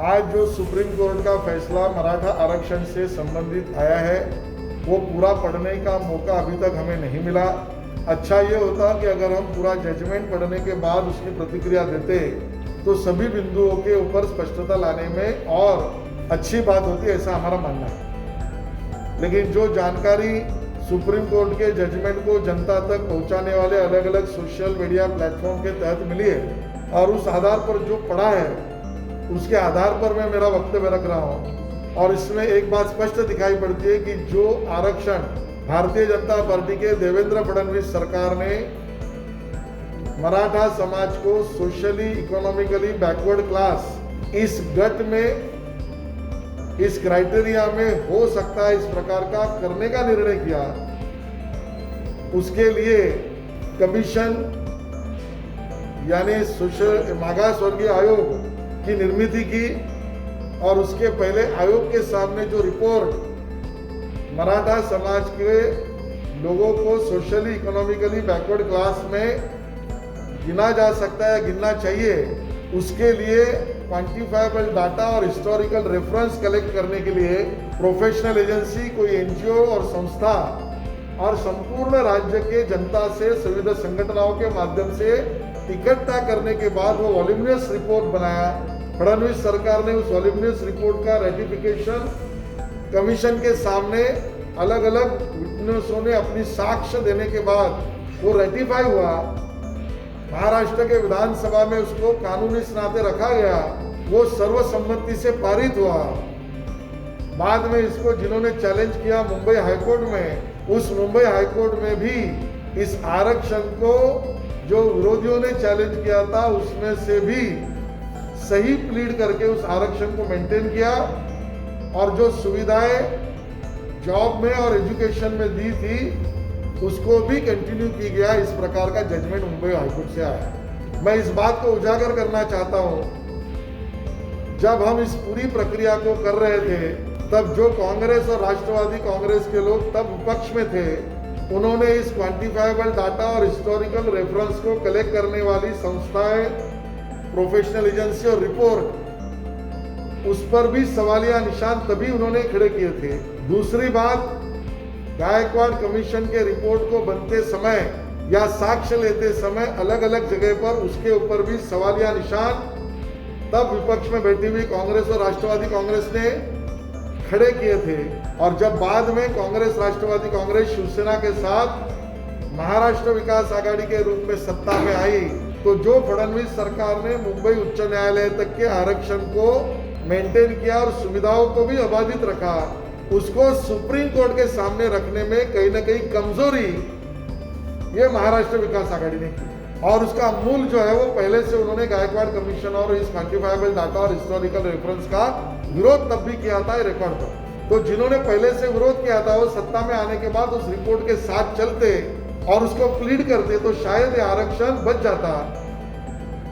आज जो supreme court का फैसला मराठा आरक्षण से संबंधित आया है वो पूरा पढ़ने का मौका अभी तक हमें नहीं मिला। अच्छा ये होता कि अगर हम पूरा जजमेंट पढ़ने के बाद उसकी प्रतिक्रिया देते तो सभी बिंदुओं के ऊपर स्पष्टता लाने में और अच्छी बात होती, ऐसा हमारा मानना है। लेकिन जो जानकारी सुप्रीम कोर्ट के जजमेंट को जनता तक पहुंचाने वाले अलग अलग सोशल मीडिया प्लेटफॉर्म के तहत मिली है और उस आधार पर जो पढ़ा है उसके आधार पर मैं मेरा वक्तव्य रख रहा हूँ। और इसमें एक बात स्पष्ट दिखाई पड़ती है कि जो आरक्षण भारतीय जनता पार्टी के देवेंद्र फडणवीस सरकार ने मराठा समाज को सोशली इकोनॉमिकली बैकवर्ड क्लास इस गट में, इस क्राइटेरिया में हो सकता है इस प्रकार का करने का निर्णय किया, उसके लिए कमीशन यानी सोशल मागास वर्गीय आयोग की निर्मित की और उसके पहले आयोग के सामने जो रिपोर्ट मराठा समाज के लोगों को सोशली इकोनॉमिकली बैकवर्ड क्लास में गिना जा सकता है, गिनना चाहिए, उसके लिए क्वांटिफाइबल डाटा और हिस्टोरिकल रेफरेंस कलेक्ट करने के लिए प्रोफेशनल एजेंसी, कोई एनजीओ और संस्था और संपूर्ण राज्य के जनता से विविध संगठनों के माध्यम से इकट्ठा करने के बाद वो वॉल्यूमिनस रिपोर्ट बनाया। फडणवीस सरकार ने उस वॉल्यूमिनस रिपोर्ट का रेटिफिकेशन कमीशन के सामने अलग अलग विटनेसों ने अपनी साक्ष्य देने के बाद वो रेटिफाई हुआ। महाराष्ट्र के विधानसभा में उसको कानूनी स्नाते रखा गया, वो सर्वसम्मति से पारित हुआ। बाद में इसको जिन्होंने चैलेंज किया मुंबई हाईकोर्ट में, उस मुंबई हाईकोर्ट में भी इस आरक्षण को जो विरोधियों ने चैलेंज किया था उसमें से भी सही प्लीड करके उस आरक्षण को मेंटेन किया और जो सुविधाएं जॉब में और एजुकेशन में दी थी उसको भी कंटिन्यू की गया। इस प्रकार का जजमेंट मुंबई हाईकोर्ट से आया। मैं इस बात को उजागर करना चाहता हूं, जब हम इस पूरी प्रक्रिया को कर रहे थे तब जो कांग्रेस और राष्ट्रवादी कांग्रेस के लोग तब विपक्ष में थे, उन्होंने इस क्वांटिफाइबल डाटा और हिस्टोरिकल रेफरेंस को कलेक्ट करने वाली संस्थाएं, प्रोफेशनल एजेंसी और रिपोर्ट, उस पर भी सवालिया निशान तभी उन्होंने खड़े किए थे। दूसरी बात, गायकवाड़ कमीशन के रिपोर्ट को बनते समय या साक्ष्य लेते समय अलग अलग जगह पर उसके ऊपर भी सवालिया निशान तब विपक्ष में बैठी हुई कांग्रेस और राष्ट्रवादी कांग्रेस ने खड़े किए थे। और जब बाद में कांग्रेस, राष्ट्रवादी कांग्रेस शिवसेना के साथ महाराष्ट्र विकास आघाड़ी के रूप में सत्ता में आई तो जो फडणवीस सरकार ने मुंबई उच्च न्यायालय तक के आरक्षण को मेंटेन किया और सुविधाओं को भी अबाधित रखा, उसको सुप्रीम कोर्ट के सामने रखने में कहीं ना कहीं कमजोरी ये महाराष्ट्र विकास आघाड़ी ने की। और उसका मूल जो है वो पहले से उन्होंने गायकवाड़ कमीशन और इस क्वांटिफाइबल डाटा और हिस्टोरिकल रेफरेंस का विरोध तब भी किया था रिकॉर्ड पर। तो जिन्होंने पहले से विरोध किया था वो सत्ता में आने के बाद उस रिपोर्ट के साथ चलते और उसको प्लीड करते तो शायद ये आरक्षण बच जाता,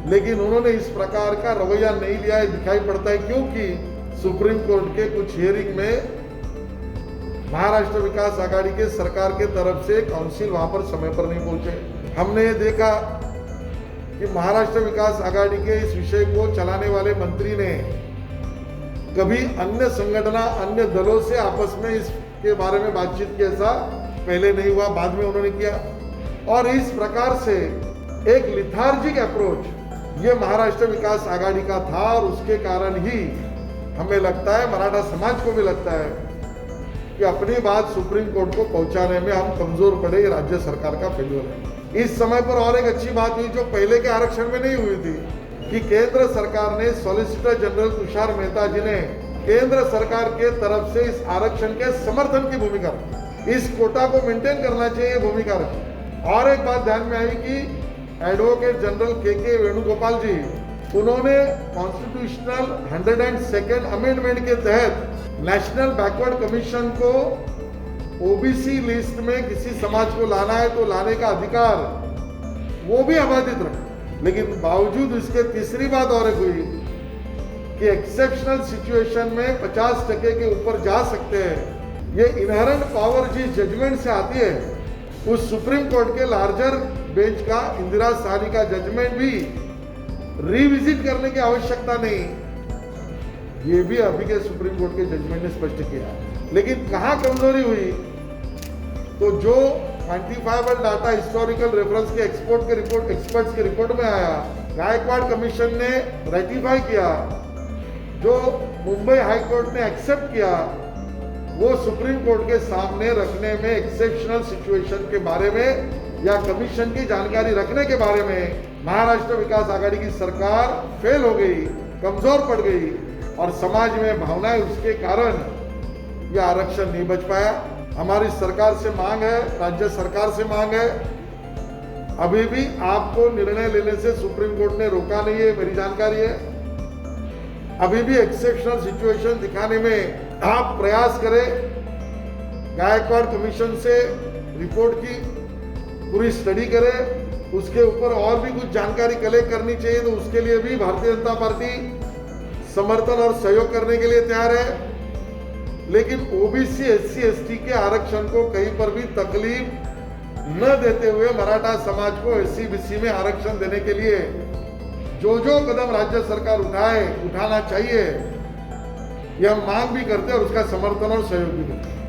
लेकिन उन्होंने इस प्रकार का रवैया नहीं लिया। है दिखाई पड़ता है क्योंकि सुप्रीम कोर्ट के कुछ हियरिंग में महाराष्ट्र विकास आघाड़ी के सरकार के तरफ से काउंसिल वहां पर समय पर नहीं पहुंचे। हमने ये देखा कि महाराष्ट्र विकास आघाड़ी के इस विषय को चलाने वाले मंत्री ने कभी अन्य संगठन, अन्य दलों से आपस में इसके बारे में बातचीत की, ऐसा पहले नहीं हुआ, बाद में उन्होंने किया। और इस प्रकार से एक लिथार्जिक अप्रोच ये महाराष्ट्र विकास आघाड़ी का था और उसके कारण ही हमें लगता है, मराठा समाज को भी लगता है कि अपनी बात सुप्रीम कोर्ट को पहुंचाने में हम कमजोर पड़े, ये राज्य सरकार का फेल्योर है। इस समय पर और एक अच्छी बात हुई जो पहले के आरक्षण में नहीं हुई थी कि केंद्र सरकार ने सॉलिसिटर जनरल तुषार मेहता जी ने केंद्र सरकार के तरफ से इस आरक्षण के समर्थन की भूमिका रखी, इस कोटा को मेंटेन करना चाहिए भूमिका रखी। और एक बात ध्यान में आई कि एडवोकेट जनरल के वेणुगोपाल जी, उन्होंने कॉन्स्टिट्यूशनल 102nd अमेंडमेंट के तहत नेशनल बैकवर्ड कमीशन को ओबीसी लिस्ट में किसी समाज को लाना है तो लाने का अधिकार वो भी अबाधित रखा। लेकिन बावजूद इसके तीसरी बात और हुई कि एक्सेप्शनल सिचुएशन में 50% के ऊपर जा सकते हैं। ये इनहेरेंट पावर जिस जजमेंट से आती है, उस सुप्रीम कोर्ट के लार्जर बेंच का इंदिरा साहनी का जजमेंट भी रिविजिट करने की आवश्यकता नहीं, ये भी अभी के सुप्रीम कोर्ट के जजमेंट ने स्पष्ट किया। लेकिन कहां कमजोरी हुई, तो जो क्वांटिफाइबल डाटा हिस्टोरिकल रेफरेंस के एक्सपर्ट्स के रिपोर्ट में आया, गायकवाड़ कमीशन ने रेटिफाई किया, जो मुंबई हाई कोर्ट ने एक्सेप्ट किया, वो सुप्रीम कोर्ट के सामने रखने में एक्सेप्शनल सिचुएशन के बारे में या कमीशन की जानकारी रखने के बारे में महाराष्ट्र विकास आघाड़ी की सरकार फेल हो गई, कमजोर पड़ गई और समाज में भावनाएं उसके कारण यह आरक्षण नहीं बच पाया। हमारी सरकार से मांग है, राज्य सरकार से मांग है, अभी भी आपको निर्णय लेने से सुप्रीम कोर्ट ने रोका नहीं है, मेरी जानकारी है। अभी भी एक्सेप्शनल सिचुएशन दिखाने में आप प्रयास करें, गायकवाड़ कमीशन से रिपोर्ट की पूरी स्टडी करें, उसके ऊपर और भी कुछ जानकारी कलेक्ट करनी चाहिए, तो उसके लिए भी भारतीय जनता पार्टी समर्थन और सहयोग करने के लिए तैयार है। लेकिन ओबीसी एससी एसटी के आरक्षण को कहीं पर भी तकलीफ न देते हुए मराठा समाज को एससी बीसी में आरक्षण देने के लिए जो कदम राज्य सरकार उठाना चाहिए, यह हम मांग भी करते हैं और उसका समर्थन और सहयोग भी करते हैं।